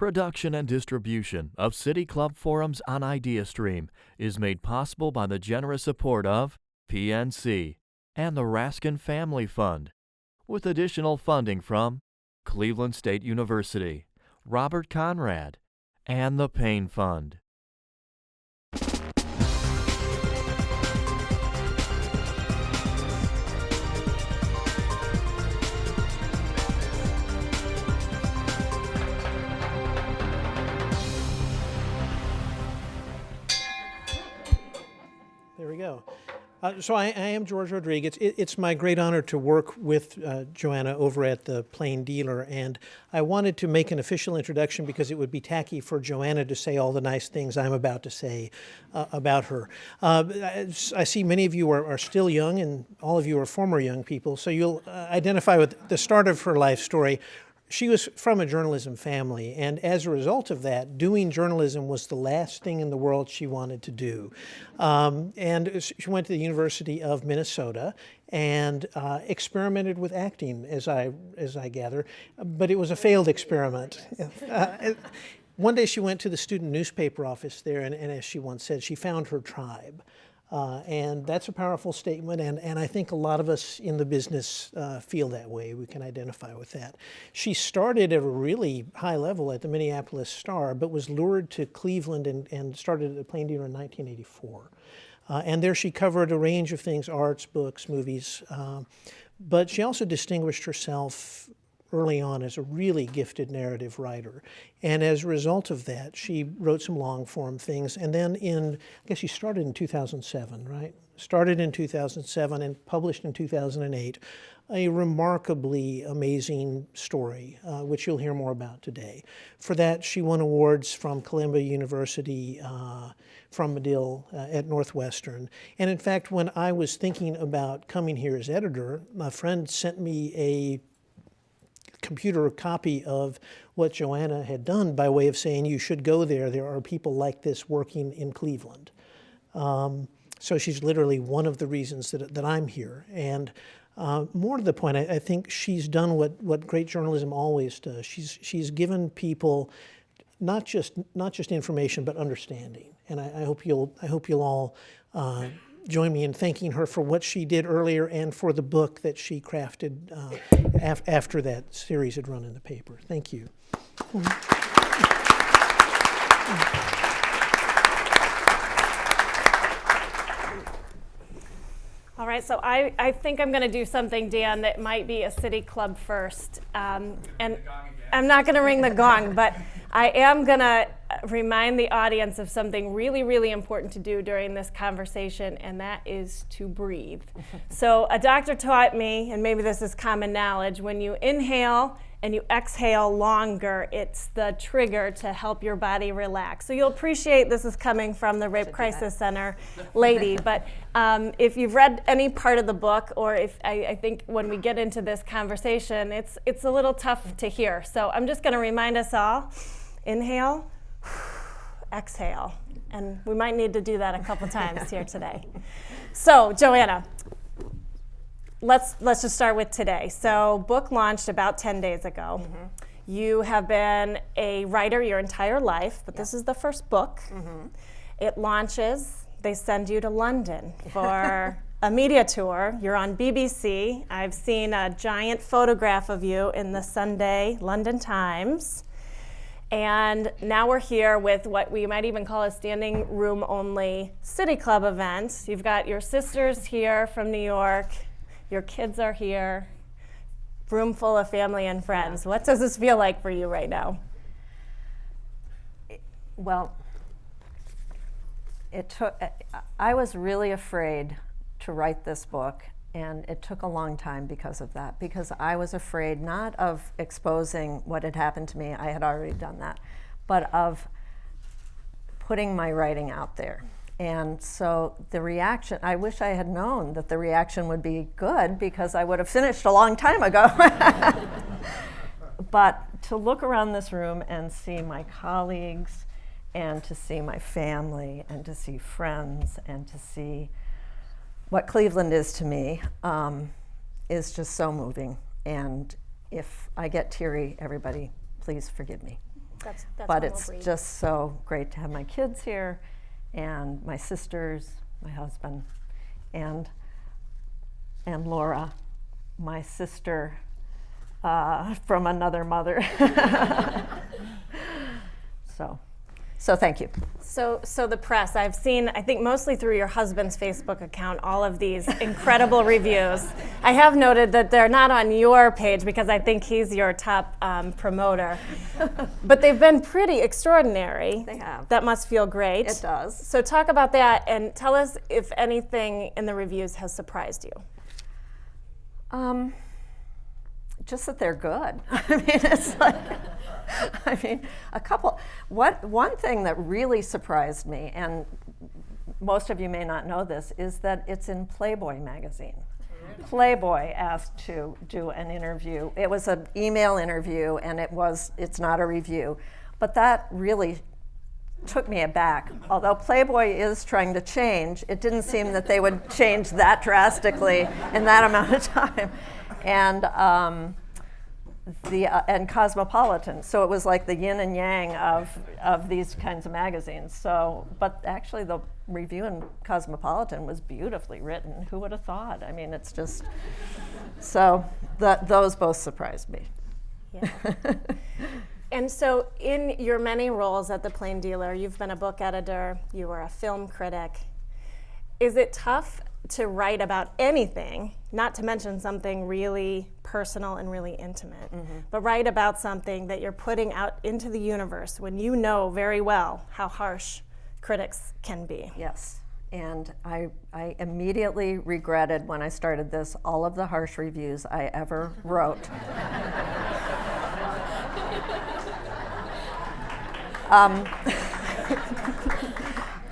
Production and distribution of City Club Forums on IdeaStream is made possible by the generous support of PNC and the Raskind Family Fund, with additional funding from Cleveland State University, Robert Conrad, and the Payne Fund. There we go. So I am George Rodriguez. It's my great honor to work with Joanna over at the Plain Dealer, and I wanted to make an official introduction because it would be tacky for Joanna to say all the nice things I'm about to say about her. I see many of you are still young, and all of you are former young people, so you'll identify with the start of her life story. She was from a journalism family, and as a result of that, doing journalism was the last thing in the world she wanted to do. And she went to the University of Minnesota and experimented with acting, as I gather, but it was a failed experiment. One day she went to the student newspaper office there, and as she once said, she found her tribe. And that's a powerful statement, and I think a lot of us in the business feel that way. We can identify with that. She started at a really high level at the Minneapolis Star, but was lured to Cleveland and started at the Plain Dealer in 1984. And there she covered a range of things, arts, books, movies, but she also distinguished herself early on as a really gifted narrative writer. And as a result of that, she wrote some long form things. And then I guess she started in 2007, right? Started in 2007 and published in 2008, a remarkably amazing story, which you'll hear more about today. For that, she won awards from Columbia University, from Medill at Northwestern. And in fact, when I was thinking about coming here as editor, my friend sent me a computer copy of what Joanna had done by way of saying, you should go there. There are people like this working in Cleveland. So she's literally one of the reasons that I'm here. And more to the point, I think she's done what great journalism always does. She's given people not just information, but understanding. And I hope you'll all join me in thanking her for what she did earlier and for the book that she crafted after that series had run in the paper. Thank you. All right, so I think I'm going to do something, Dan, that might be a City Club first. And I'm not going to ring the gong, but I am going to remind the audience of something really, really important to do during this conversation, and that is to breathe. So a doctor taught me, and maybe this is common knowledge, when you inhale and you exhale longer, it's the trigger to help your body relax. So you'll appreciate this is coming from the Rape Crisis Center lady, but if you've read any part of the book, or if I think when we get into this conversation, it's a little tough to hear. So I'm just gonna remind us all, inhale, exhale, and we might need to do that a couple times here today. So Joanna, let's just start with today. So book launched about 10 days ago. Mm-hmm. You have been a writer your entire life, but this is the first book. Mm-hmm. It launches, they send you to London for a media tour. You're on BBC. I've seen a giant photograph of you in the Sunday London Times. And now we're here with what we might even call a standing room only City Club event. You've got your sisters here from New York. Your kids are here, room full of family and friends. What does this feel like for you right now? Well, I was really afraid to write this book, and it took a long time because of that, because I was afraid not of exposing what had happened to me, I had already done that, but of putting my writing out there. And so the reaction, I wish I had known that the reaction would be good, because I would have finished a long time ago. But to look around this room and see my colleagues, and to see my family, and to see friends, and to see what Cleveland is to me, is just so moving. And if I get teary, everybody, please forgive me. That's but when it's we'll breathe. just so great to have my kids here, and my sisters, my husband, and Laura, my sister from another mother. So thank you. So the press, I've seen, I think mostly through your husband's Facebook account, all of these incredible reviews. I have noted that they're not on your page because I think he's your top promoter. But they've been pretty extraordinary. They have. That must feel great. It does. So talk about that and tell us if anything in the reviews has surprised you. Just that they're good. I mean, it's like, one thing that really surprised me, and most of you may not know this, is that it's in Playboy magazine. Playboy asked to do an interview. It was an email interview, and it's not a review. But that really took me aback. Although Playboy is trying to change, it didn't seem that they would change that drastically in that amount of time. And and Cosmopolitan. So it was like the yin and yang of these kinds of magazines. So, but actually the review in Cosmopolitan was beautifully written. Who would have thought? I mean, it's just, so those both surprised me. Yeah. And so in your many roles at the Plain Dealer, you've been a book editor, you were a film critic. Is it tough to write about anything, not to mention something really personal and really intimate, but write about something that you're putting out into the universe when you know very well how harsh critics can be? Yes, and I immediately regretted when I started this all of the harsh reviews I ever wrote.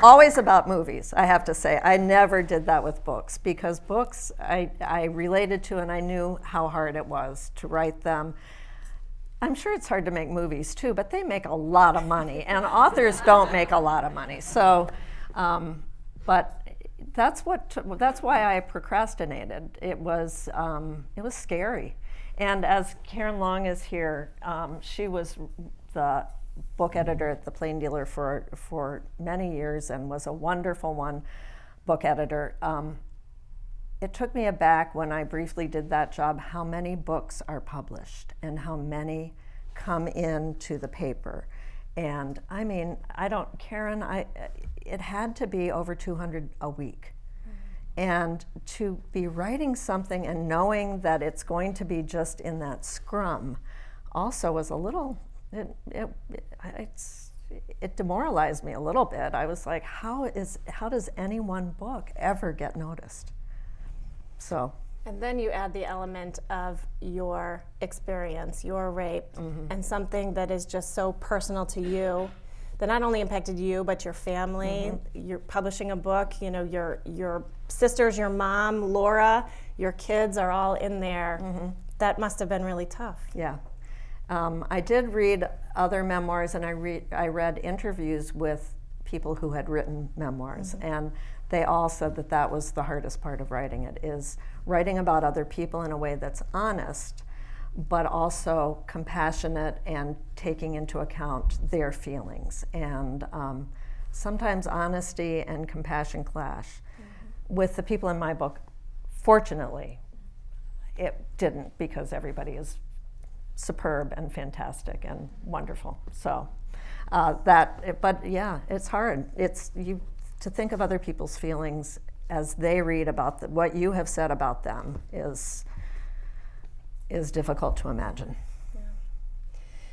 Always about movies, I have to say. I never did that with books, because books I related to, and I knew how hard it was to write them. I'm sure it's hard to make movies too, but they make a lot of money, and authors don't make a lot of money. So, but that's why I procrastinated. It was scary. And as Karen Long is here, she was the book editor at the Plain Dealer for many years and was a wonderful book editor. It took me aback when I briefly did that job how many books are published and how many come into the paper. And I mean, Karen, it had to be over 200 a week. And to be writing something and knowing that it's going to be just in that scrum also was a little, it demoralized me a little bit. I was like, how does any one book ever get noticed? So. And then you add the element of your experience, your rape, and something that is just so personal to you that not only impacted you but your family. You're publishing a book, you know, your sisters, your mom, Laura, your kids are all in there. That must have been really tough. Yeah. I did read other memoirs, and I read interviews with people who had written memoirs, and they all said that was the hardest part of writing it, is writing about other people in a way that's honest, but also compassionate and taking into account their feelings. And sometimes honesty and compassion clash. With the people in my book, fortunately, it didn't, because everybody is superb and fantastic and wonderful. So but yeah, it's hard. To think of other people's feelings as they read about what you have said about them is difficult to imagine. Yeah.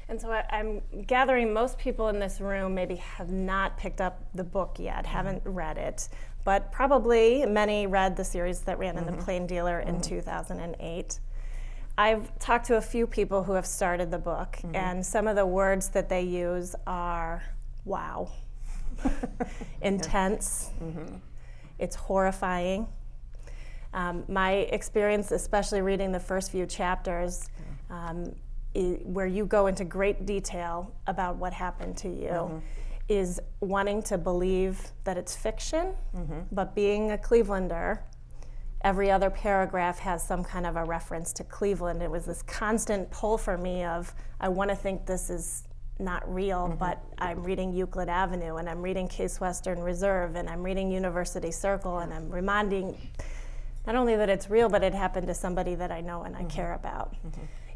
And so I'm gathering most people in this room maybe have not picked up the book yet, haven't read it, but probably many read the series that ran in the Plain Dealer in 2008. I've talked to a few people who have started the book, and some of the words that they use are, wow, intense, it's horrifying. My experience, especially reading the first few chapters, where you go into great detail about what happened to you, is wanting to believe that it's fiction, but being a Clevelander, every other paragraph has some kind of a reference to Cleveland. It was this constant pull for me of, I want to think this is not real, but I'm reading Euclid Avenue, and I'm reading Case Western Reserve, and I'm reading University Circle, and I'm reminding not only that it's real, but it happened to somebody that I know and I care about.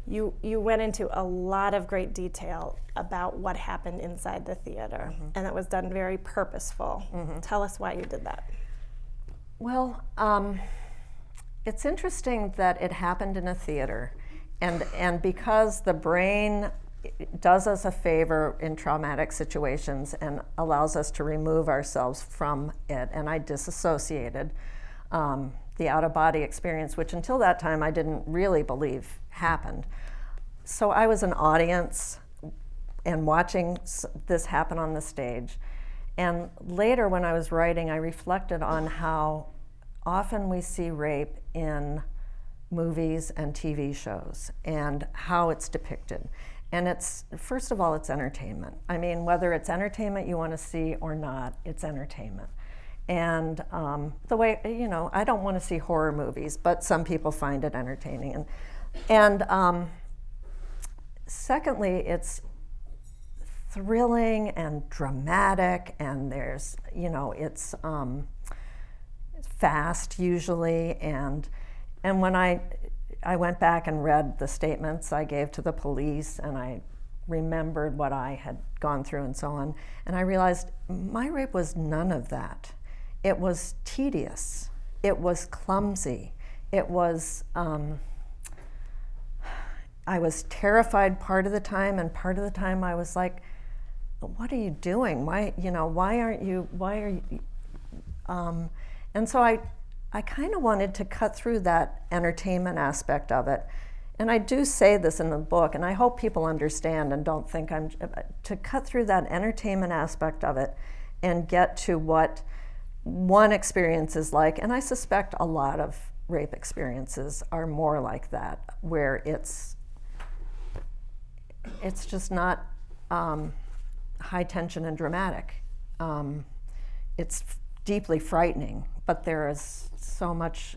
You went into a lot of great detail about what happened inside the theater, and it was done very purposeful. Tell us why you did that. Well, it's interesting that it happened in a theater, and because the brain does us a favor in traumatic situations and allows us to remove ourselves from it, and I disassociated the out-of-body experience, which until that time I didn't really believe happened. So I was an audience and watching this happen on the stage. And later when I was writing, I reflected on how often we see rape in movies and TV shows and how it's depicted. And it's, first of all, it's entertainment. I mean, whether it's entertainment you want to see or not, it's entertainment. And the way, I don't want to see horror movies, but some people find it entertaining. And secondly, it's thrilling and dramatic, and there's, it's fast usually. And when I went back and read the statements I gave to the police, and I remembered what I had gone through and so on, and I realized my rape was none of that. It was tedious. It was clumsy. It was, I was terrified part of the time, and part of the time I was like, what are you doing? Why are you, and so I kind of wanted to cut through that entertainment aspect of it. And I do say this in the book, and I hope people understand and don't think to cut through that entertainment aspect of it and get to what one experience is like. And I suspect a lot of rape experiences are more like that, where it's just not high tension and dramatic. It's deeply frightening, but there is so much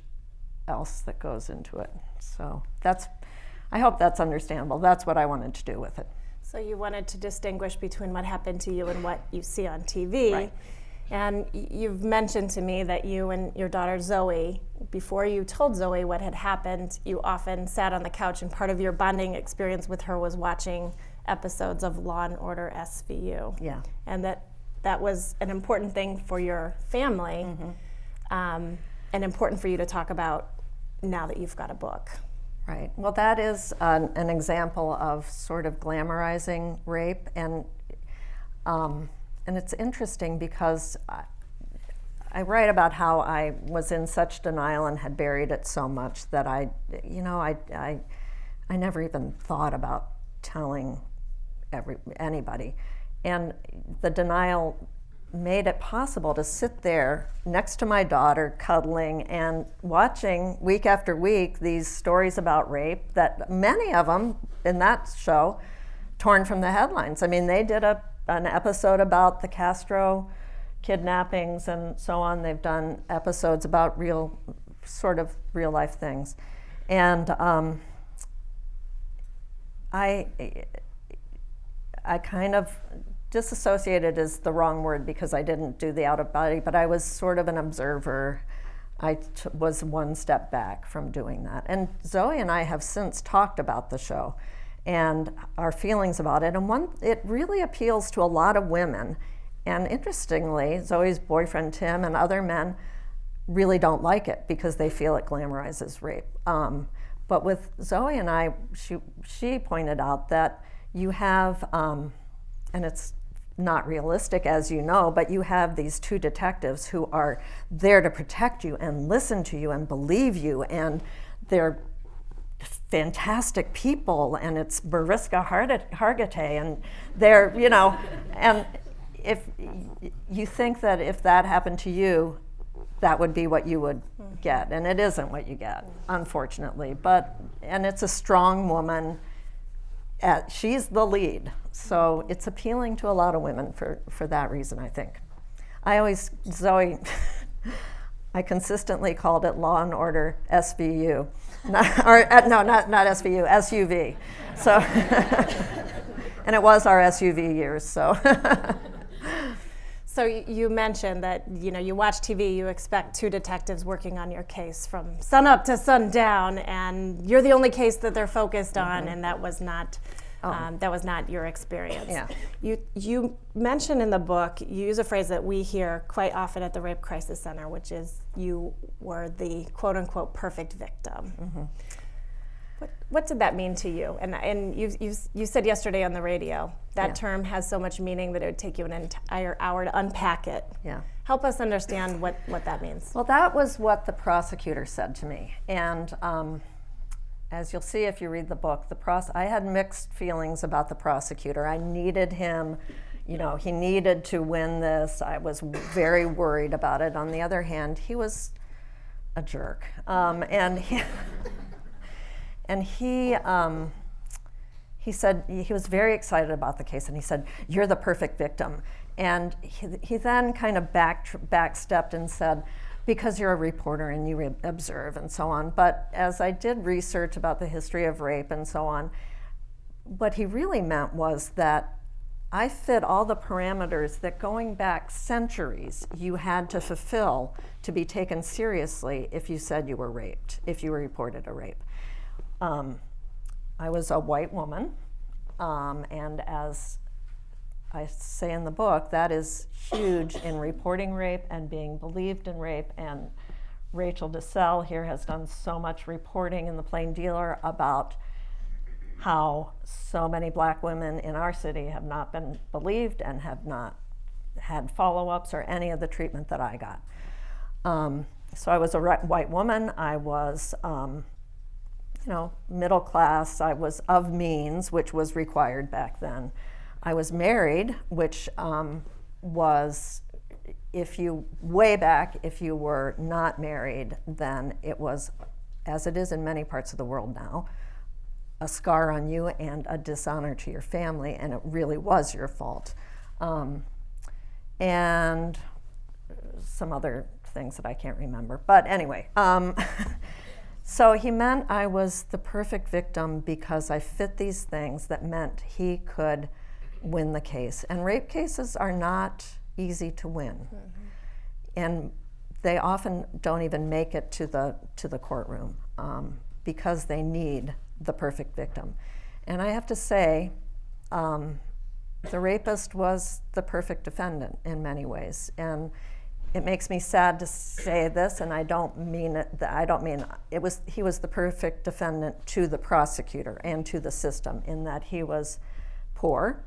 else that goes into it. So I hope that's understandable. That's what I wanted to do with it. So you wanted to distinguish between what happened to you and what you see on TV. Right. And you've mentioned to me that you and your daughter Zoe, before you told Zoe what had happened, you often sat on the couch, and part of your bonding experience with her was watching episodes of Law and Order SVU. Yeah. And that was an important thing for your family, and important for you to talk about now that you've got a book. Right. Well, that is an example of sort of glamorizing rape, and it's interesting because I write about how I was in such denial and had buried it so much that I never even thought about telling anybody. And the denial made it possible to sit there next to my daughter, cuddling and watching week after week these stories about rape, that many of them in that show torn from the headlines. I mean, they did an episode about the Castro kidnappings and so on. They've done episodes about real life things. And I kind of disassociated is the wrong word because I didn't do the out of body, but I was sort of an observer. I was one step back from doing that. And Zoe and I have since talked about the show and our feelings about it. And it really appeals to a lot of women. And interestingly, Zoe's boyfriend Tim and other men really don't like it because they feel it glamorizes rape. But with Zoe and I, she pointed out that you have, and it's not realistic, as you know, but you have these two detectives who are there to protect you and listen to you and believe you, and they're fantastic people, and it's Mariska Hargitay, and they're, and if you think that if that happened to you, that would be what you would get, and it isn't what you get, unfortunately. And it's a strong woman. She's the lead, so it's appealing to a lot of women for that reason, I think. Zoe, I consistently called it Law and Order SVU, not SVU, SUV. So, And it was our SUV years, so. So you mentioned that, you watch TV, you expect two detectives working on your case from sun up to sundown, and you're the only case that they're focused on, and that was not your experience. Yeah. You mentioned in the book, you use a phrase that we hear quite often at the Rape Crisis Center, which is you were the quote unquote perfect victim. Mm-hmm. What did that mean to you? And you said yesterday on the radio that term has so much meaning that it would take you an entire hour to unpack it. Yeah. Help us understand what that means. Well, that was what the prosecutor said to me. And as you'll see if you read the book, I had mixed feelings about the prosecutor. I needed him, he needed to win this. I was very worried about it. On the other hand, he was a jerk. And he said he was very excited about the case, and he said, "You're the perfect victim." And he then kind of backstepped and said, "Because you're a reporter and you observe," and so on. But as I did research about the history of rape and so on, what he really meant was that I fit all the parameters that going back centuries you had to fulfill to be taken seriously if you said you were raped, if you reported a rape. I was a white woman, and as I say in the book, that is huge in reporting rape and being believed in rape. And Rachel DeSalle here has done so much reporting in the Plain Dealer about how so many black women in our city have not been believed and have not had follow-ups or any of the treatment that I got. So I was a white woman. I was middle class. I was of means, which was required back then. I was married, which was, way back, if you were not married, then it was, as it is in many parts of the world now, a scar on you and a dishonor to your family, and it really was your fault. And some other things that I can't remember. But anyway, so he meant I was the perfect victim because I fit these things that meant he could win the case. And rape cases are not easy to win. Mm-hmm. And they often don't even make it to the courtroom because they need the perfect victim. And I have to say, the rapist was the perfect defendant in many ways. And it makes me sad to say this, and I don't mean it. He was the perfect defendant to the prosecutor and to the system, in that he was poor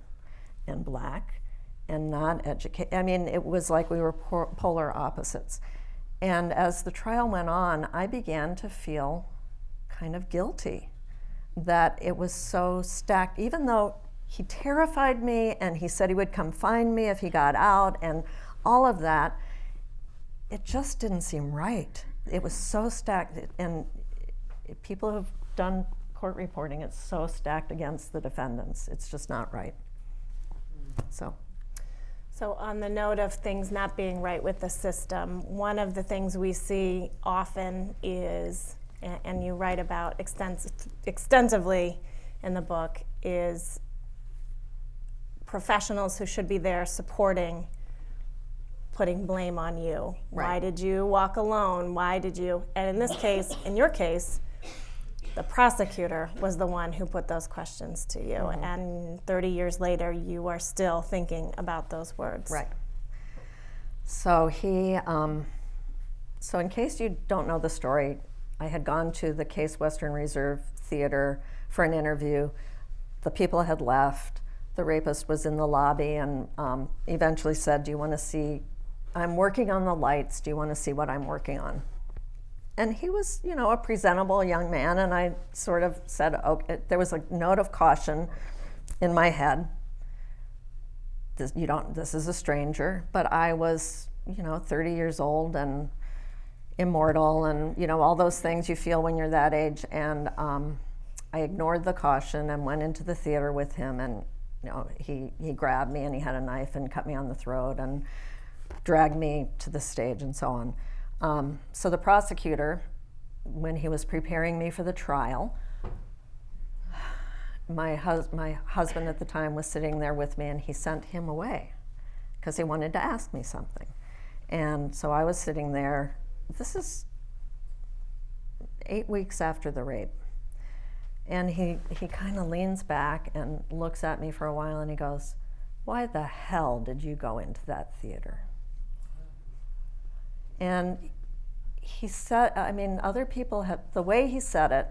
and black and not educated. I mean, it was like we were polar opposites. And as the trial went on, I began to feel kind of guilty that it was so stacked, even though he terrified me and he said he would come find me if he got out and all of that. It just didn't seem right. It was so stacked, and people who've done court reporting, it's so stacked against the defendants. It's just not right. So on the note of things not being right with the system, one of the things we see often is, and you write about extensively in the book, is professionals who should be there supporting putting blame on you. Right. Why did you walk alone? Why did you? And in this case, in your case, the prosecutor was the one who put those questions to you. Mm-hmm. And 30 years later, you are still thinking about those words. Right. So so in case you don't know the story, I had gone to the Case Western Reserve Theater for an interview. The people had left. The rapist was in the lobby and eventually said, "Do you want to see? I'm working on the lights. Do you want to see what I'm working on?" And he was, a presentable young man, and I sort of said, okay. There was a note of caution in my head. This is a stranger, but I was, 30 years old and immortal and, all those things you feel when you're that age. And I ignored the caution and went into the theater with him, and, he grabbed me and he had a knife and cut me on the throat and dragged me to the stage and so on. So the prosecutor, when he was preparing me for the trial, my husband at the time was sitting there with me, and he sent him away because he wanted to ask me something. And so I was sitting there. This is 8 weeks after the rape. And he kind of leans back and looks at me for a while, and he goes, "Why the hell did you go into that theater?" And he said, I mean, other people have, the way he said it,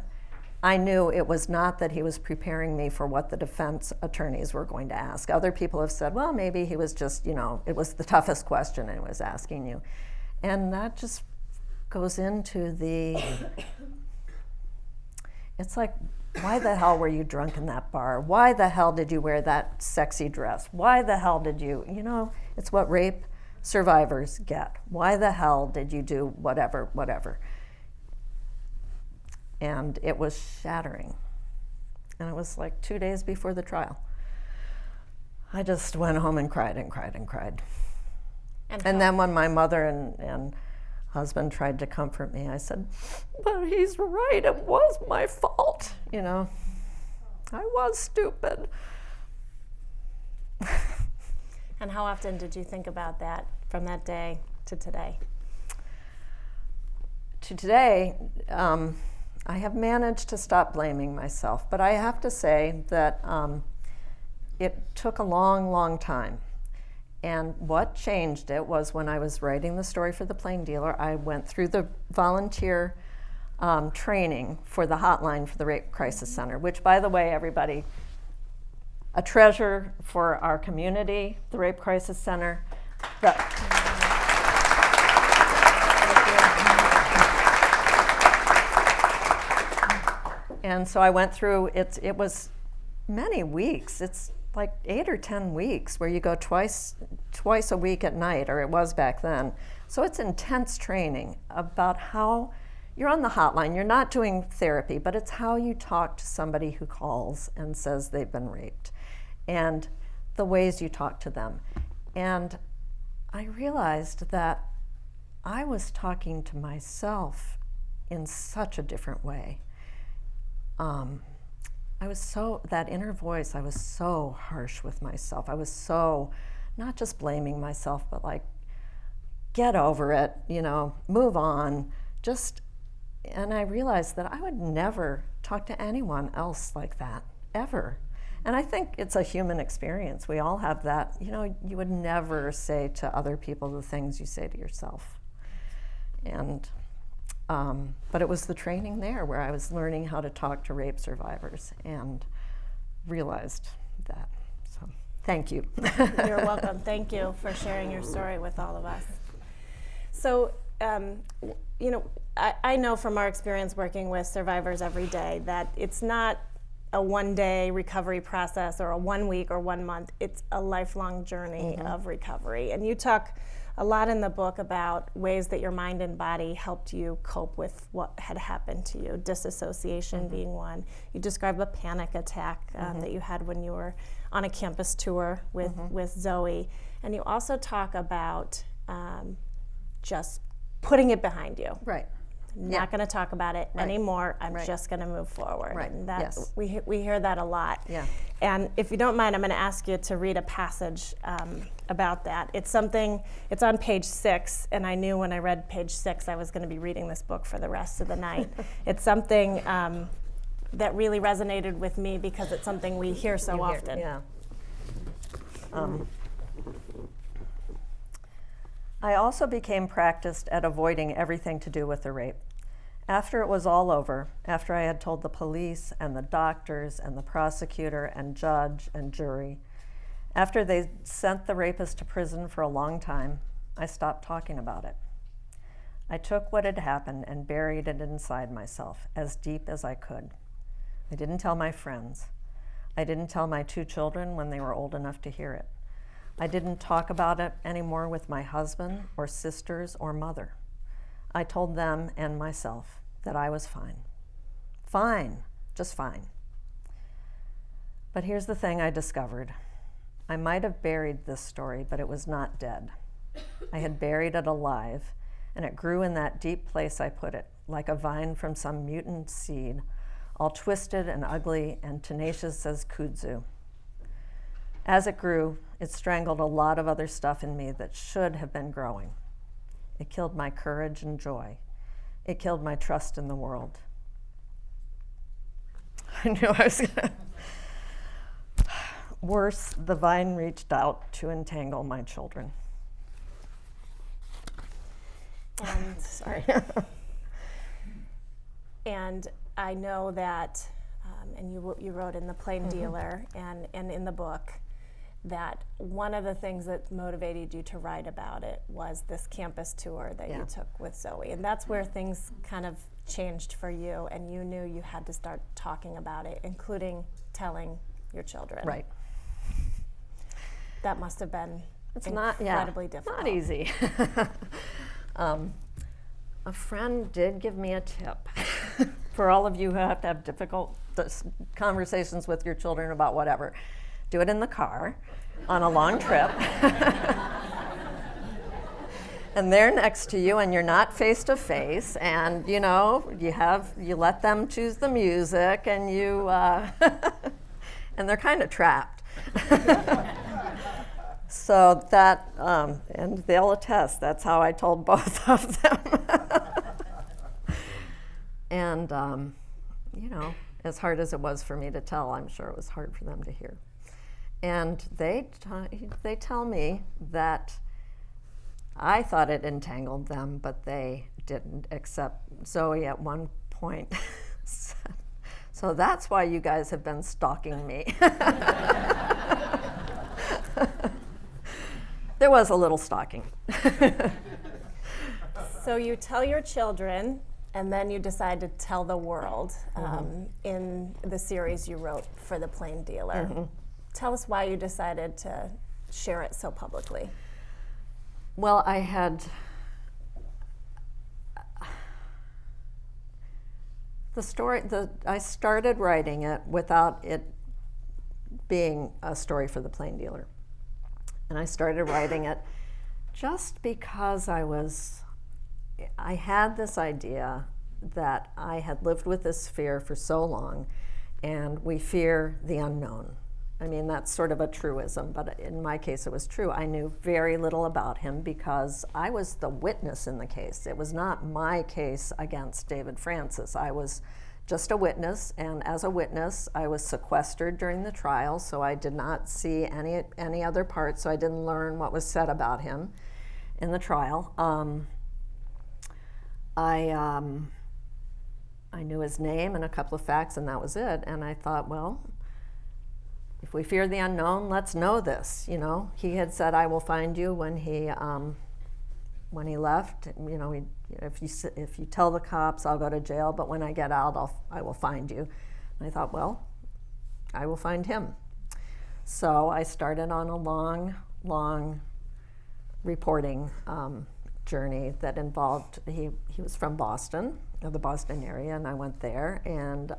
I knew it was not that he was preparing me for what the defense attorneys were going to ask. Other people have said, well, maybe he was just, it was the toughest question and he was asking you. And that just goes into it's like, why the hell were you drunk in that bar? Why the hell did you wear that sexy dress? Why the hell did you, it's what rape survivors get. Why the hell did you do whatever? And it was shattering. And it was like 2 days before the trial. I just went home and cried and cried and cried. And then when my mother and husband tried to comfort me, I said, but he's right, it was my fault. I was stupid. And how often did you think about that from that day to today? To today, I have managed to stop blaming myself, but I have to say that it took a long, long time. And what changed it was when I was writing the story for the Plain Dealer, I went through the volunteer training for the hotline for the Rape Crisis Center, which, by the way, everybody, a treasure for our community, the Rape Crisis Center. And so I went through, it was many weeks. It's like 8 or 10 weeks where you go twice a week at night, or it was back then. So it's intense training about how you're on the hotline. You're not doing therapy, but it's how you talk to somebody who calls and says they've been raped, and the ways you talk to them. And I realized that I was talking to myself in such a different way. That inner voice, I was so harsh with myself. I was so, not just blaming myself, but like, get over it, move on, and I realized that I would never talk to anyone else like that, ever. And I think it's a human experience. We all have that, you would never say to other people the things you say to yourself. And but it was the training there where I was learning how to talk to rape survivors and realized that. So, thank you. You're welcome. Thank you for sharing your story with all of us. So, I know from our experience working with survivors every day that it's not a one-day recovery process or a 1 week or 1 month. It's a lifelong journey of recovery. And you talk a lot in the book about ways that your mind and body helped you cope with what had happened to you, disassociation being one. You describe a panic attack that you had when you were on a campus tour with Zoe. And you also talk about just putting it behind you. Right. Not going to talk about it anymore. I'm just going to move forward. Right. And that Yes. we hear that a lot. Yeah. And if you don't mind, I'm going to ask you to read a passage about that. It's on page 6, and I knew when I read page 6 I was going to be reading this book for the rest of the night. It's something that really resonated with me because it's something we hear so often. Yeah. I also became practiced at avoiding everything to do with the rape. After it was all over, after I had told the police and the doctors and the prosecutor and judge and jury, after they sent the rapist to prison for a long time, I stopped talking about it. I took what had happened and buried it inside myself as deep as I could. I didn't tell my friends. I didn't tell my 2 children when they were old enough to hear it. I didn't talk about it anymore with my husband or sisters or mother. I told them and myself that I was fine. Fine, just fine. But here's the thing I discovered. I might have buried this story, but it was not dead. I had buried it alive, and it grew in that deep place I put it, like a vine from some mutant seed, all twisted and ugly and tenacious as kudzu. As it grew, it strangled a lot of other stuff in me that should have been growing. It killed my courage and joy. It killed my trust in the world. I knew I was gonna. Worse, the vine reached out to entangle my children. And Sorry. And I know that, and you wrote in the Plain Dealer and in the book, that one of the things that motivated you to write about it was this campus tour that you took with Zoe. And that's where things kind of changed for you, and you knew you had to start talking about it, including telling your children. Right. That must have been Not incredibly difficult. Not easy. A friend did give me a tip. For all of you who have to have difficult conversations with your children about whatever, do it in the car on a long trip. And they're next to you and you're not face to face, and you let them choose the music, and and they're kind of trapped. So that, and they'll attest, that's how I told both of them. And, as hard as it was for me to tell, I'm sure it was hard for them to hear. And they tell me that I thought it entangled them, but they didn't, except Zoe at one point said, "So that's why you guys have been stalking me." There was a little stalking. So you tell your children, and then you decide to tell the world in the series you wrote for the Plain Dealer. Tell us why you decided to share it so publicly. Well, I started writing it without it being a story for the Plain Dealer. And I started writing it just because I had this idea that I had lived with this fear for so long, and we fear the unknown. I mean, that's sort of a truism, but in my case it was true. I knew very little about him because I was the witness in the case. It was not my case against David Francis. I was just a witness, and as a witness, I was sequestered during the trial, so I did not see any other parts, so I didn't learn what was said about him in the trial. I knew his name and a couple of facts, and that was it. And I thought, well, if we fear the unknown, let's know this. He had said, "I will find you" when he left. If you tell the cops, I'll go to jail, but when I get out, I will find you. And I thought, well, I will find him. So I started on a long reporting journey that involved, he was from Boston, or the Boston area, and I went there and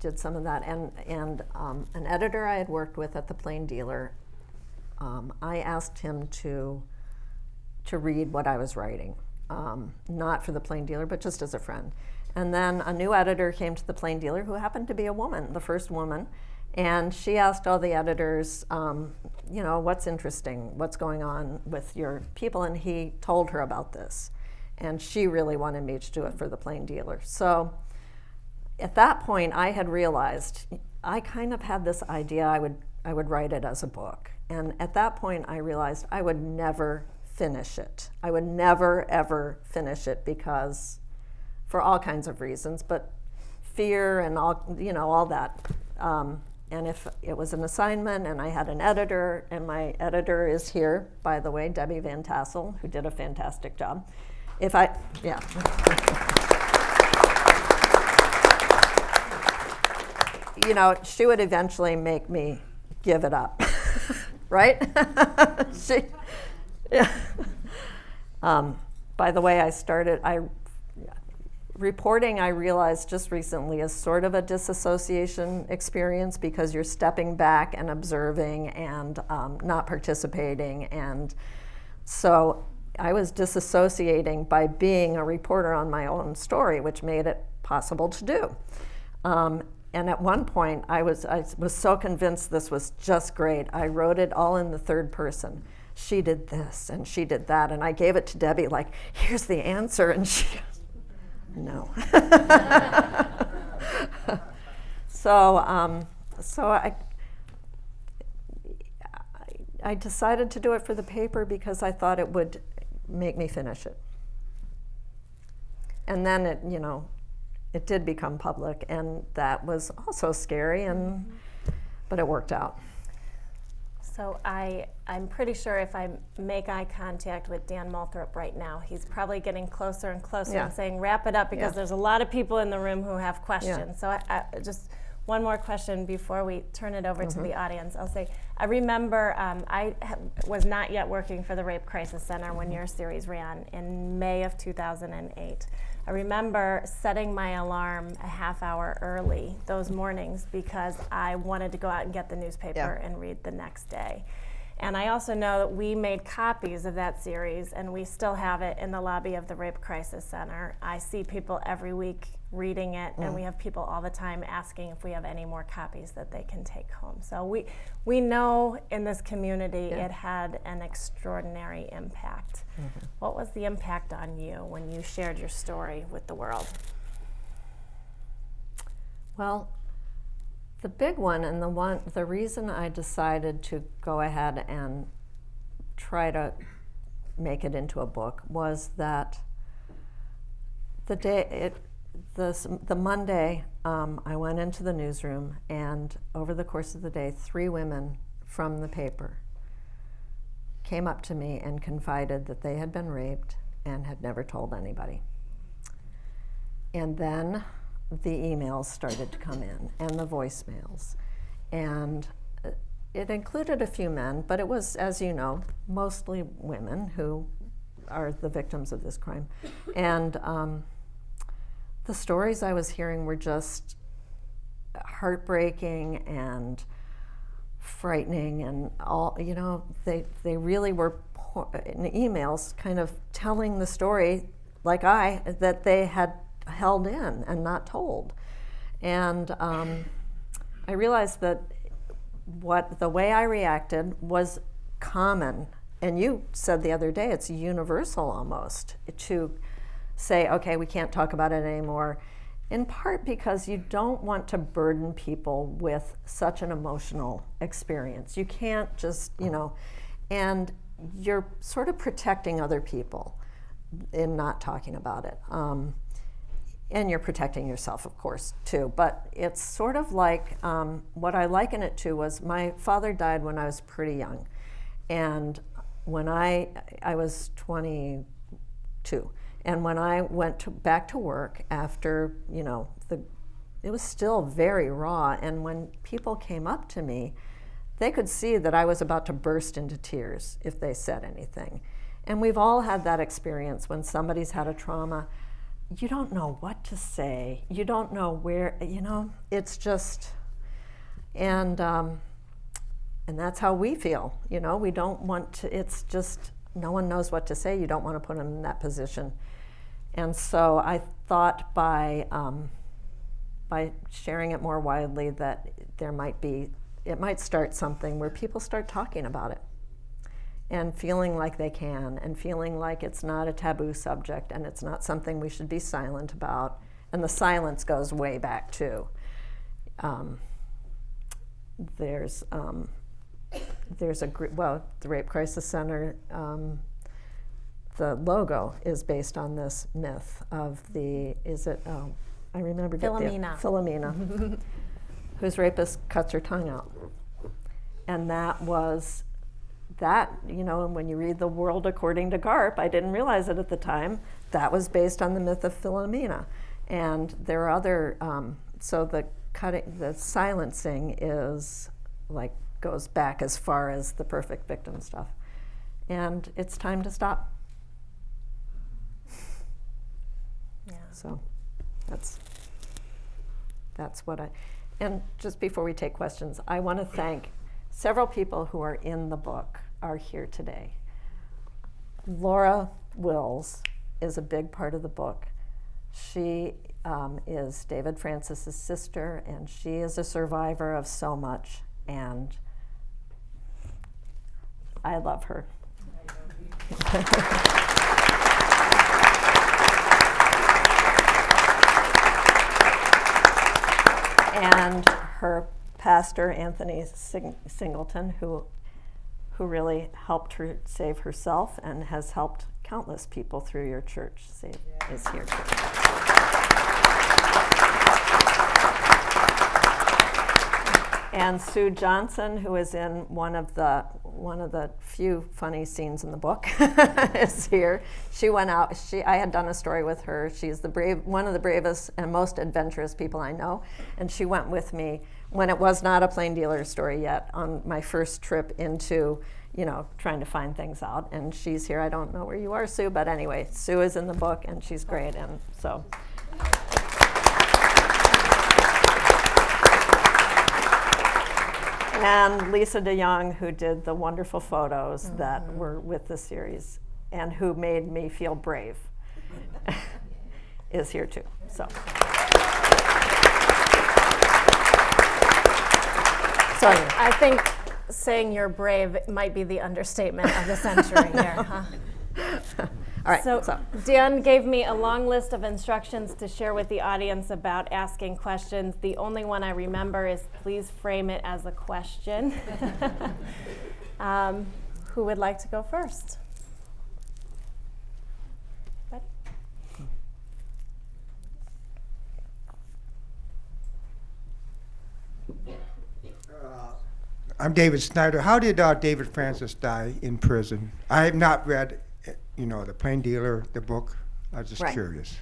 did some of that. And an editor I had worked with at the Plain Dealer, I asked him to read what I was writing, not for the Plain Dealer, but just as a friend. And then a new editor came to the Plain Dealer who happened to be a woman, the first woman, and she asked all the editors, what's interesting, what's going on with your people, and he told her about this. And she really wanted me to do it for the Plain Dealer. So at that point, I had realized I kind of had this idea I would write it as a book. And at that point, I realized I would never finish it. I would never, ever finish it because, for all kinds of reasons, but fear and all that. And if it was an assignment and I had an editor, and my editor is here, by the way, Debbie Van Tassel, who did a fantastic job. She would eventually make me give it up, right? By the way, reporting, I realized just recently, is sort of a disassociation experience because you're stepping back and observing and not participating. And so I was disassociating by being a reporter on my own story, which made it possible to do. And at one point, I was so convinced this was just great. I wrote it all in the third person. She did this and she did that, and I gave it to Debbie like, here's the answer, and she goes, no. So I decided to do it for the paper because I thought it would make me finish it. And then it did become public, and that was also scary, but it worked out. So I'm pretty sure if I make eye contact with Dan Moulthrop right now, he's probably getting closer and closer and saying, wrap it up, because there's a lot of people in the room who have questions. So I just one more question before we turn it over to the audience. I'll say, I remember I was not yet working for the Rape Crisis Center when your series ran in May of 2008. I remember setting my alarm a half hour early those mornings because I wanted to go out and get the newspaper and read the next day. And I also know that we made copies of that series, and we still have it in the lobby of the Rape Crisis Center. I see people every week reading it, and we have people all the time asking if we have any more copies that they can take home. So we know in this community it had an extraordinary impact. What was the impact on you when you shared your story with the world? Well, the big one, and the reason I decided to go ahead and try to make it into a book was that the Monday I went into the newsroom, and over the course of the day, 3 women from the paper came up to me and confided that they had been raped and had never told anybody. And then the emails started to come in, and the voicemails, and it included a few men, but it was, as you know, mostly women who are the victims of this crime. And the stories I was hearing were just heartbreaking and frightening, and all, they really were in the emails kind of telling the story that they had held in and not told. And I realized that the way I reacted was common. And you said the other day, it's universal almost, to say, okay, we can't talk about it anymore, in part because you don't want to burden people with such an emotional experience. You can't just, and you're sort of protecting other people in not talking about it. And you're protecting yourself, of course, too. But it's sort of like, what I liken it to was, my father died when I was pretty young. And when I was 22. And when I went back to work after, it was still very raw. And when people came up to me, they could see that I was about to burst into tears if they said anything. And we've all had that experience when somebody's had a trauma. You don't know what to say. You don't know where, it's just, and that's how we feel. We don't want to, it's just, no one knows what to say. You don't want to put them in that position. And so I thought by sharing it more widely that it might start something where people start talking about it and feeling like they can, and feeling like it's not a taboo subject, and it's not something we should be silent about. And the silence goes way back too. There's a group, the Rape Crisis Center, the logo is based on this myth of I remember Philomena, whose rapist cuts her tongue out. And that was and when you read The World According to Garp, I didn't realize it at the time, that was based on the myth of Philomena. And there are other, so the silencing is goes back as far as the perfect victim stuff. And it's time to stop. Yeah. So that's what and just before we take questions, I want to thank several people who are in the book are here today. Laura Wills is a big part of the book. She is David Francis's sister, and she is a survivor of so much, and I love her. And her pastor, Anthony Singleton, who really helped her save herself and has helped countless people through your church, is here too. And Sue Johnson, who is in one of the few funny scenes in the book, is here. She went out. I had done a story with her. She's one of the bravest and most adventurous people I know, and she went with me when it was not a plain dealer story yet on my first trip into, trying to find things out. And she's here. I don't know where you are, Sue, but anyway, Sue is in the book, and she's great, and so. And Lisa DeYoung, who did the wonderful photos that were with the series and who made me feel brave, is here too. So I think saying you're brave might be the understatement of the century here, huh? All right. So Dan gave me a long list of instructions to share with the audience about asking questions. The only one I remember is please frame it as a question. Who would like to go first? I'm David Snyder. How did David Francis die in prison? I have not read, The Plain Dealer, the book. I was just curious.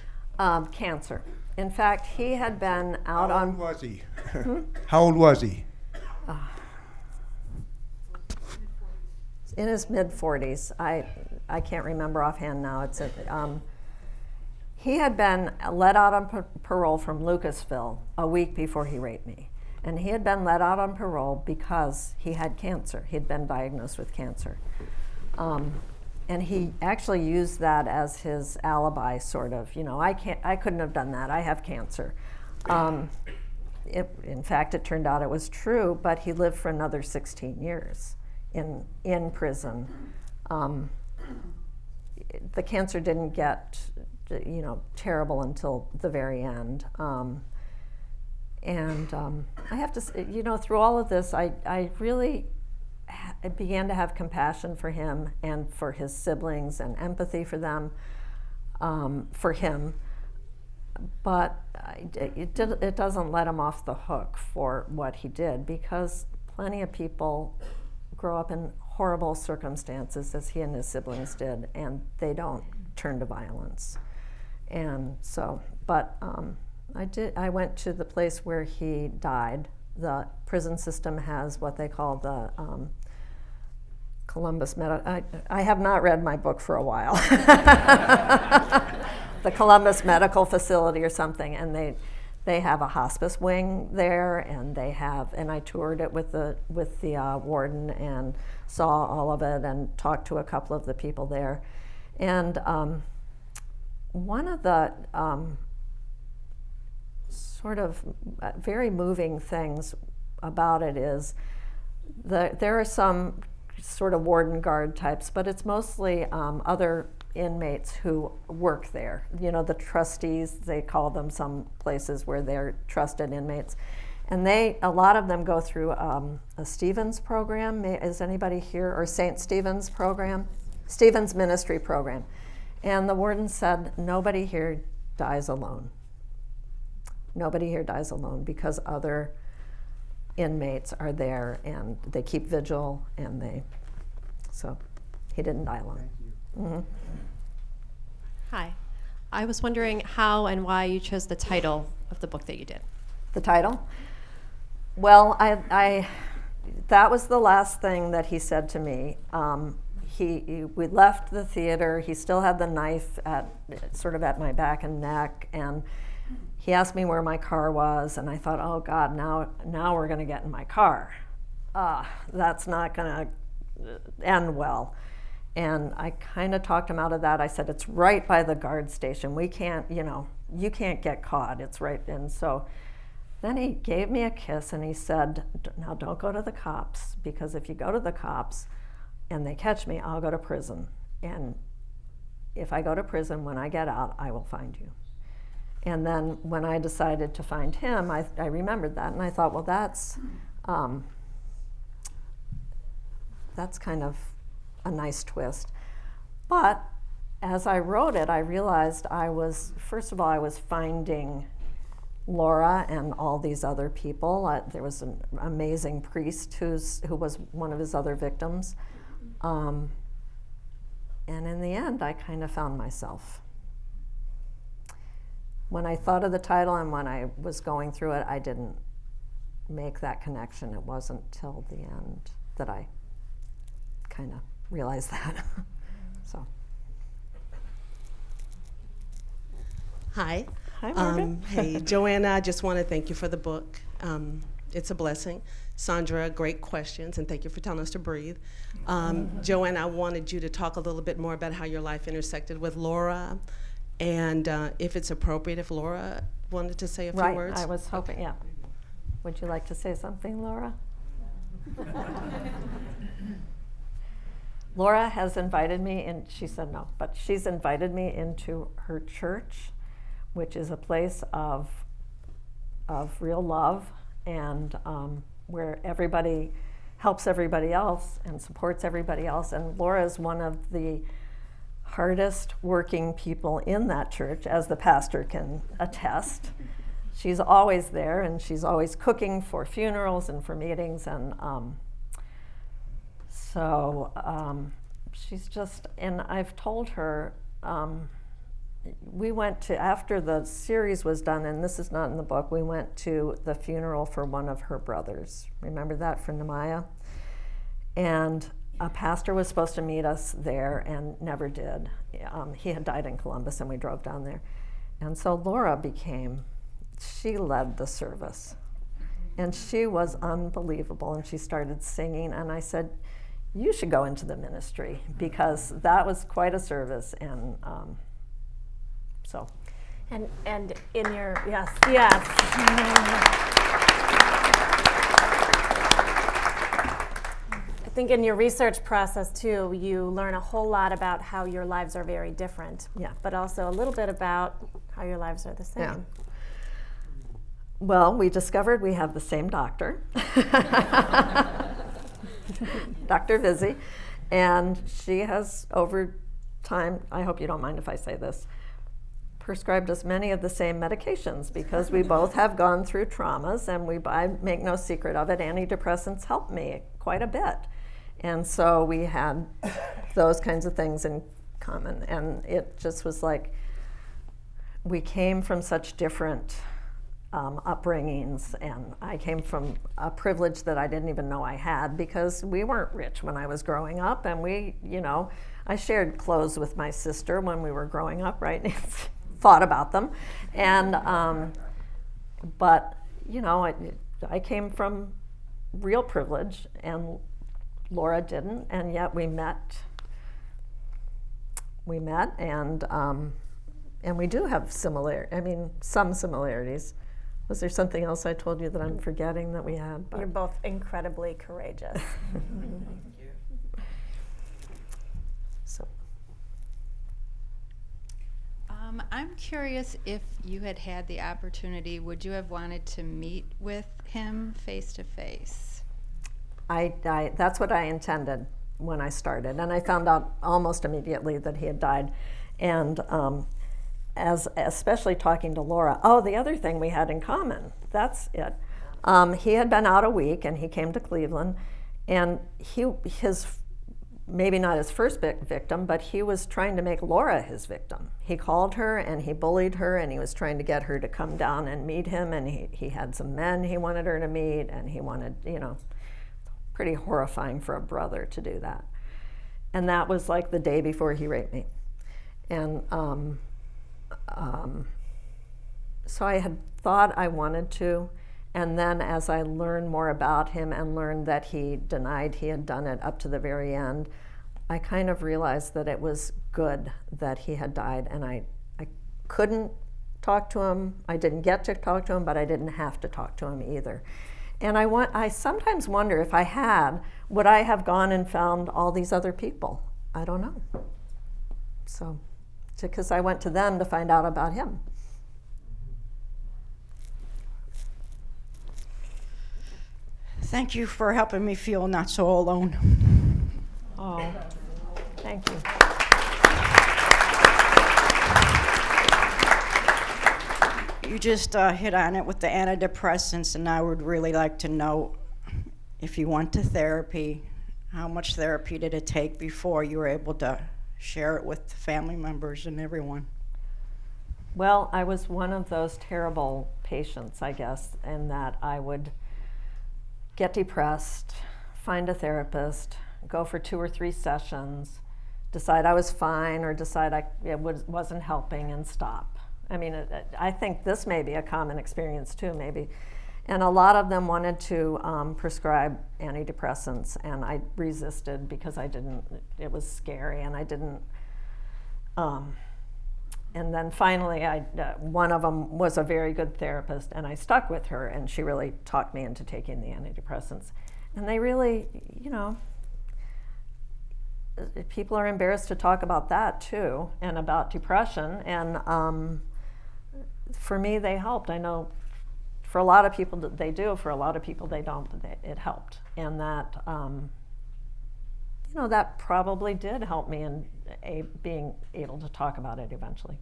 Cancer. In fact, he had been out on... How old was he? How old was he? In his mid-40s. I can't remember offhand now. He had been let out on parole from Lucasville a week before he raped me. And he had been let out on parole because he had cancer. He had been diagnosed with cancer. And he actually used that as his alibi, sort of. I couldn't have done that. I have cancer. In fact, it turned out it was true, but he lived for another 16 years in prison. The cancer didn't get, terrible until the very end. And I have to say, through all of this, I really began to have compassion for him and for his siblings and empathy for them, for him. But it doesn't let him off the hook for what he did, because plenty of people grow up in horrible circumstances, as he and his siblings did, and they don't turn to violence. And so, but I went to the place where he died. The prison system has what they call the Columbus Medical. I have not read my book for a while. The Columbus Medical Facility or something, and they have a hospice wing there, and I toured it with the warden and saw all of it and talked to a couple of the people there, and one of the sort of very moving things about it is there are some sort of warden guard types, but it's mostly other inmates who work there. The trustees, they call them, some places where they're trusted inmates. And a lot of them go through a Stevens program. Is anybody here? Or St. Stephen's program? Stevens Ministry program. And the warden said, nobody here dies alone. Nobody here dies alone, because other inmates are there and they keep vigil, and so he didn't die alone. Thank you. Mm-hmm. Hi. I was wondering how and why you chose the title of the book that you did. The title? Well, that was the last thing that he said to me. We left the theater. He still had the knife sort of at my back and neck, and he asked me where my car was, and I thought, oh God, now we're going to get in my car. That's not going to end well. And I kind of talked him out of that. I said, it's right by the guard station. We can't, you can't get caught. It's right. And so then he gave me a kiss and he said, now don't go to the cops, because if you go to the cops and they catch me, I'll go to prison. And if I go to prison, when I get out, I will find you. And then when I decided to find him, I remembered that, and I thought, well, that's kind of a nice twist. But as I wrote it, I realized first of all, I was finding Laura and all these other people. There was an amazing priest who was one of his other victims. And in the end, I kind of found myself. When I thought of the title and when I was going through it, I didn't make that connection. It wasn't till the end that I kind of realized that. So. Hi. Hi, Margaret. Hey, Joanna, I just want to thank you for the book. It's a blessing. Sondra, great questions, and thank you for telling us to breathe. Joanna, I wanted you to talk a little bit more about how your life intersected with Laura, and if it's appropriate, if Laura wanted to say a few words. Right, I was hoping, yeah. Would you like to say something, Laura? Laura has invited me in, she said no, but she's invited me into her church, which is a place of real love, and where everybody helps everybody else and supports everybody else. And Laura is one of the hardest working people in that church, as the pastor can attest. She's always there, and she's always cooking for funerals and for meetings, and she's just, and I've told her, we went to, after the series was done, and this is not in the book, we went to the funeral for one of her brothers. Remember that, for Nehemiah? And a pastor was supposed to meet us there and never did. He had died in Columbus, and we drove down there. And so Laura she led the service. And she was unbelievable, and she started singing, and I said, you should go into the ministry, because that was quite a service. And so. And in your, yes. I think in your research process too, you learn a whole lot about how your lives are very different. Yeah. But also a little bit about how your lives are the same. Yeah. Well, we discovered we have the same doctor, Dr. Vizzi, and she has, over time, I hope you don't mind if I say this, prescribed us many of the same medications, because we both have gone through traumas, and I make no secret of it, antidepressants help me quite a bit. And so we had those kinds of things in common, and it just was like, we came from such different upbringings, and I came from a privilege that I didn't even know I had, because we weren't rich when I was growing up, and I shared clothes with my sister when we were growing up, right? Thought about them, and but I came from real privilege, and Laura didn't, and yet we met, and we do have some similarities. Was there something else I told you that I'm forgetting that we had? But You're both incredibly courageous. Thank you. So. I'm curious, if you had had the opportunity, would you have wanted to meet with him face to face? That's what I intended when I started, and I found out almost immediately that he had died. And especially talking to Laura, the other thing we had in common, that's it. He had been out a week, and he came to Cleveland, and his maybe not his first victim, but he was trying to make Laura his victim. He called her, and he bullied her, and he was trying to get her to come down and meet him, and he had some men he wanted her to meet, and he wanted, pretty horrifying for a brother to do that. And that was like the day before he raped me. And so I had thought I wanted to, and then as I learned more about him and learned that he denied he had done it up to the very end, I kind of realized that it was good that he had died, and I couldn't talk to him. I didn't get to talk to him, but I didn't have to talk to him either. And I sometimes wonder if I had, would I have gone and found all these other people? I don't know. So, because I went to them to find out about him. Thank you for helping me feel not so alone. Oh, thank you. You just hit on it with the antidepressants, and I would really like to know if you went to therapy, how much therapy did it take before you were able to share it with family members and everyone? Well, I was one of those terrible patients, I guess, in that I would get depressed, find a therapist, go for 2 or 3 sessions, decide I was fine or decide it wasn't helping and stop. I mean, I think this may be a common experience too, maybe. And a lot of them wanted to prescribe antidepressants, and I resisted because it was scary, and I didn't. And then finally, one of them was a very good therapist, and I stuck with her, and she really talked me into taking the antidepressants. And they really, people are embarrassed to talk about that too, and about depression, and for me, they helped. I know for a lot of people they do, for a lot of people they don't, it helped. And that, that probably did help me in being able to talk about it eventually.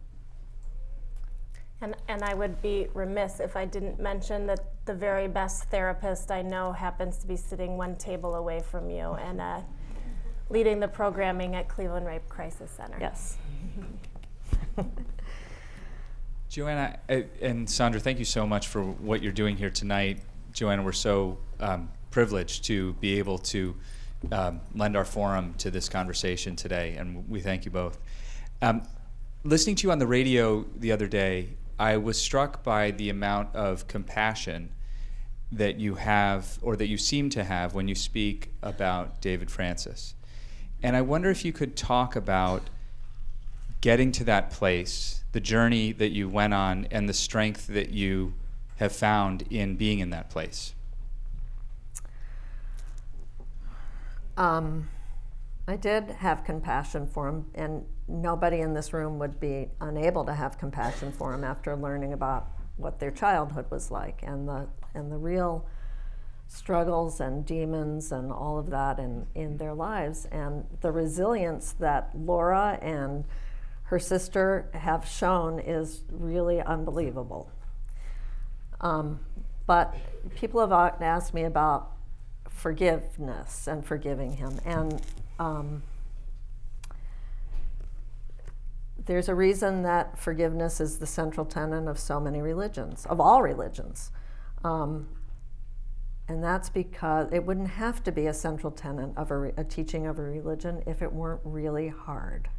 And I would be remiss if I didn't mention that the very best therapist I know happens to be sitting one table away from you and leading the programming at Cleveland Rape Crisis Center. Yes. Joanna and Sondra, thank you so much for what you're doing here tonight. Joanna, we're so privileged to be able to lend our forum to this conversation today, and we thank you both. Listening to you on the radio the other day, I was struck by the amount of compassion that you have, or that you seem to have, when you speak about David Francis. And I wonder if you could talk about getting to that place, the journey that you went on, and the strength that you have found in being in that place. I did have compassion for him, and nobody in this room would be unable to have compassion for him after learning about what their childhood was like, and the real struggles and demons and all of that in their lives, and the resilience that Laura and her sister have shown is really unbelievable. But people have asked me about forgiveness and forgiving him, and there's a reason that forgiveness is the central tenet of so many religions, of all religions. And that's because it wouldn't have to be a central tenet of a teaching of a religion if it weren't really hard.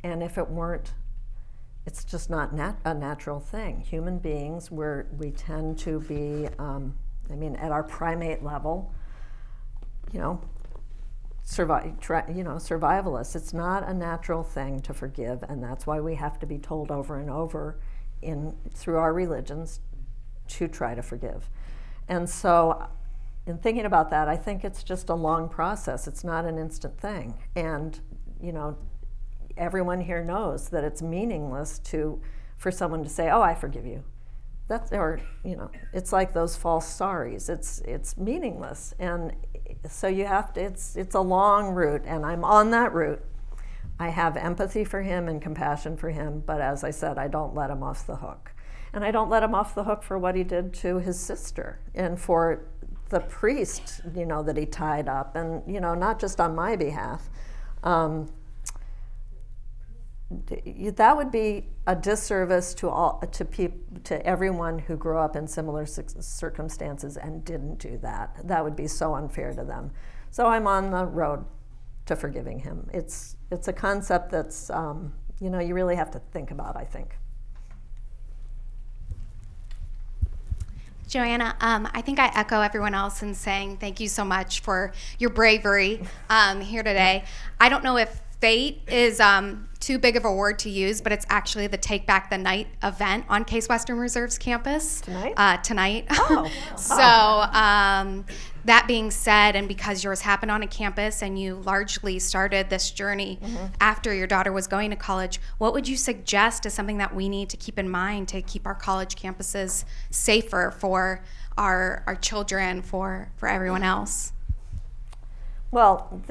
And if it weren't, it's just not a natural thing. Human beings, we tend to be, at our primate level, survivalists. It's not a natural thing to forgive, and that's why we have to be told over and over through our religions to try to forgive. And so, in thinking about that, I think it's just a long process. It's not an instant thing. And, everyone here knows that it's meaningless for someone to say, "Oh, I forgive you." It's like those false sorries. It's meaningless, and so you have to. It's a long route, and I'm on that route. I have empathy for him and compassion for him, but as I said, I don't let him off the hook, and I don't let him off the hook for what he did to his sister and for the priest, that he tied up, and not just on my behalf. That would be a disservice to everyone who grew up in similar circumstances and didn't do that. That would be so unfair to them. So I'm on the road to forgiving him. It's a concept that's you really have to think about, I think. Joanna, I think I echo everyone else in saying thank you so much for your bravery here today. I don't know if fate is too big of a word to use, but it's actually the Take Back the Night event on Case Western Reserve's campus. Tonight? Tonight. Oh. So that being said, and because yours happened on a campus and you largely started this journey after your daughter was going to college, what would you suggest as something that we need to keep in mind to keep our college campuses safer for our children, for everyone else? Well,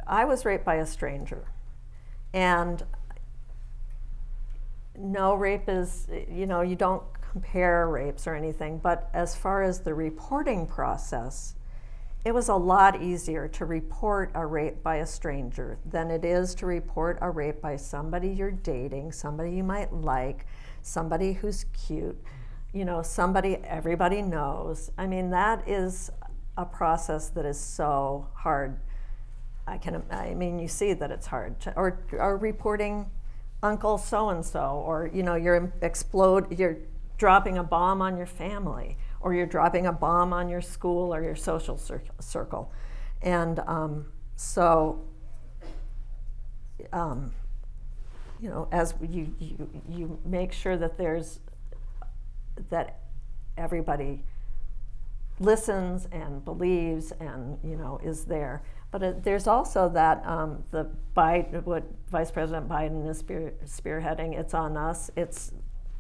I was raped by a stranger, and no, rape is, you don't compare rapes or anything, but as far as the reporting process, it was a lot easier to report a rape by a stranger than it is to report a rape by somebody you're dating, somebody you might like, somebody who's cute, somebody everybody knows. I mean, that is a process that is so hard. You see that it's hard or reporting Uncle so-and-so, or you're dropping a bomb on your family, or you're dropping a bomb on your school or your social circle. And as you make sure that everybody listens and believes and is there. But there's also that what Vice President Biden is spearheading. It's on us. It's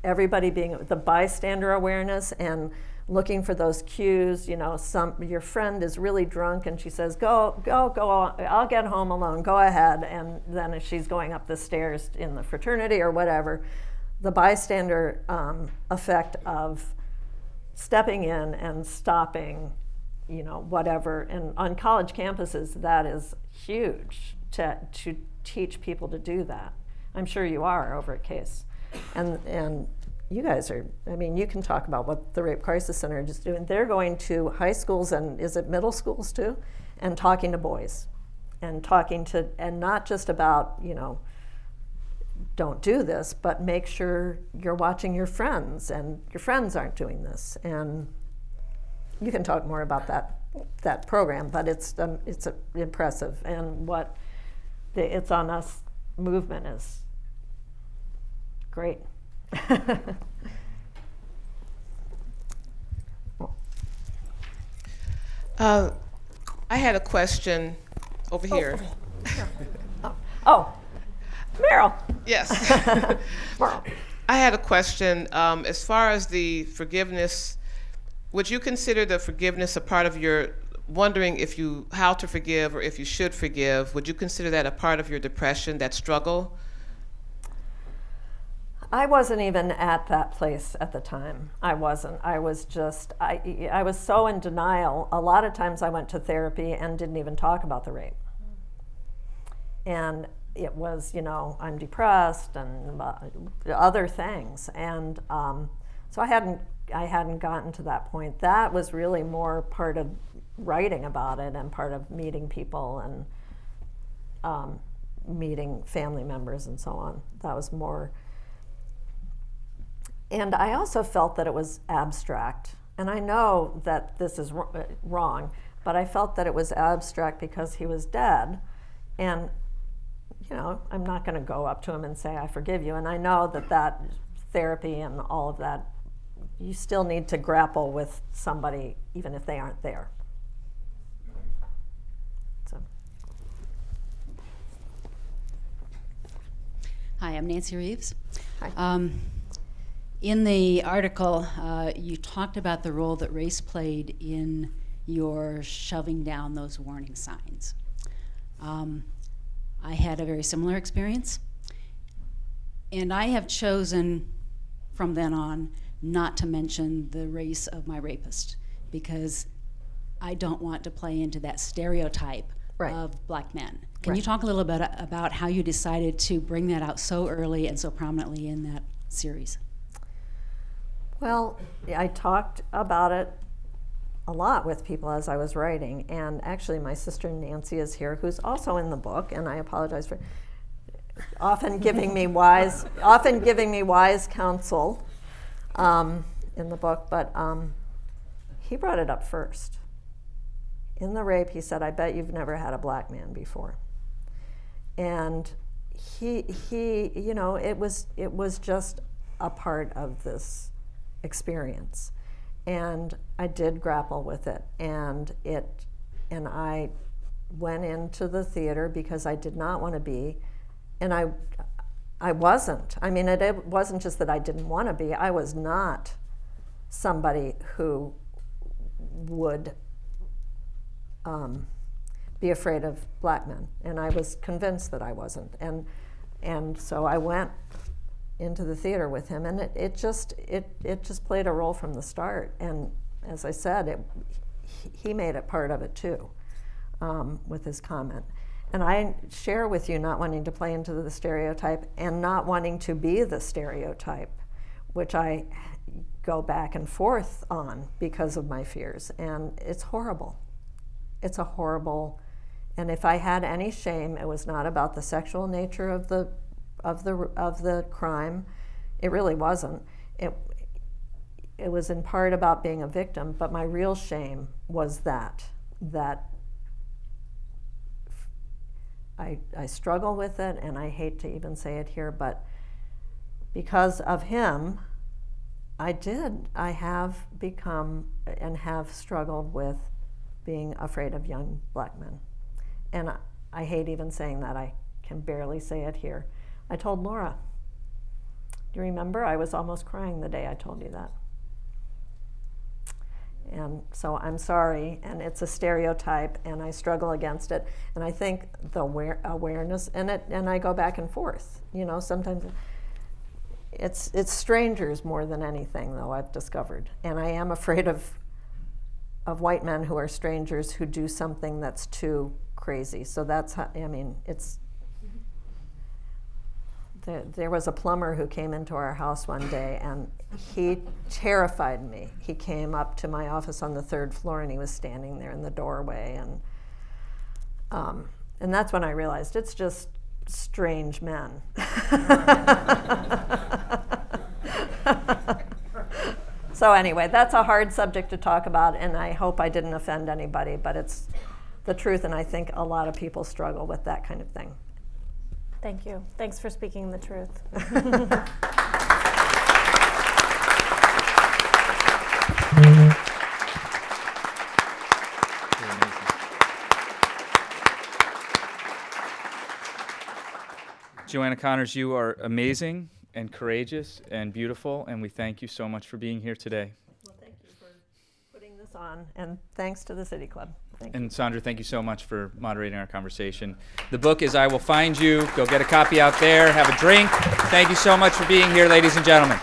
everybody being the bystander awareness and looking for those cues. Your friend is really drunk and she says, "Go! I'll get home alone. Go ahead." And then if she's going up the stairs in the fraternity or whatever, the bystander effect of stepping in and stopping, whatever. And on college campuses, that is huge to teach people to do that. I'm sure you are over at Case. And you guys are, you can talk about what the Rape Crisis Center is doing. They're going to high schools and is it middle schools too? And talking to boys and and not just about, don't do this, but make sure you're watching your friends and your friends aren't doing this. And you can talk more about that program, but it's impressive. And what the It's On Us movement is great. I had a question over here. Oh, Meryl. Yes. Meryl. I had a question. As far as the forgiveness, would you consider the forgiveness a part of your wondering how to forgive or if you should forgive? Would you consider that a part of your depression, that struggle? I wasn't even at that place at the time. I wasn't. I was just, I was so in denial. A lot of times I went to therapy and didn't even talk about the rape. And it was, I'm depressed and other things. And so I hadn't gotten to that point. That was really more part of writing about it and part of meeting people and meeting family members and so on. That was more. And I also felt that it was abstract. And I know that this is wrong, but I felt that it was abstract because he was dead. And, I'm not going to go up to him and say, "I forgive you." And I know that therapy and all of that, you still need to grapple with somebody even if they aren't there. So. Hi, I'm Nancy Reeves. Hi. In the article, you talked about the role that race played in your shoving down those warning signs. I had a very similar experience, and I have chosen from then on not to mention the race of my rapist because I don't want to play into that stereotype of black men. Can you talk a little bit about how you decided to bring that out so early and so prominently in that series? Well, I talked about it a lot with people as I was writing, and actually my sister Nancy is here, who's also in the book, and I apologize for, often giving me wise counsel in the book, but he brought it up first. In the rape, he said, "I bet you've never had a black man before." And he you know, it was just a part of this experience. And I did grapple with it, and I went into the theater because I did not want to be, and I wasn't. I mean, it wasn't just that I didn't want to be, I was not somebody who would be afraid of black men, and I was convinced that I wasn't. And so I went into the theater with him, and it just played a role from the start. And as I said, he made it part of it too, with his comment. And I share with you not wanting to play into the stereotype and not wanting to be the stereotype, which I go back and forth on because of my fears. And it's horrible. It's a horrible, and if I had any shame, it was not about the sexual nature of the crime. It really wasn't. It was in part about being a victim, but my real shame was that I struggle with it, and I hate to even say it here, but because of him, I have become and have struggled with being afraid of young black men. And I hate even saying that. I can barely say it here. I told Laura, do you remember? I was almost crying the day I told you that. And so I'm sorry, and it's a stereotype, and I struggle against it. And I think the awareness, and I go back and forth. You know, sometimes it's strangers more than anything, though, I've discovered. And I am afraid of white men who are strangers who do something that's too crazy. So that's how, I mean, there was a plumber who came into our house one day, and he terrified me. He came up to my office on the 3rd floor, and he was standing there in the doorway, and that's when I realized it's just strange men. So anyway, that's a hard subject to talk about, and I hope I didn't offend anybody, but it's the truth, and I think a lot of people struggle with that kind of thing. Thank you. Thanks for speaking the truth. Joanna Connors, you are amazing and courageous and beautiful, and we thank you so much for being here today. Well, thank you for putting this on, and thanks to the City Club. Thank you. And Sondra, thank you so much for moderating our conversation. The book is I Will Find You. Go get a copy out there, have a drink. Thank you so much for being here, ladies and gentlemen.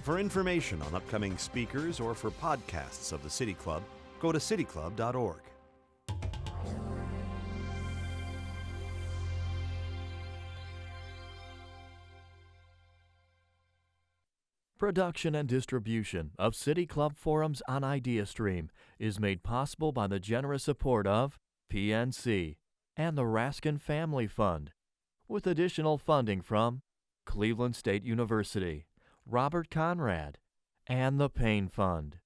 For information on upcoming speakers or for podcasts of the City Club, go to cityclub.org. Production and distribution of City Club Forums on IdeaStream is made possible by the generous support of PNC and the Raskind Family Fund, with additional funding from Cleveland State University, Robert Conrad, and the Payne Fund.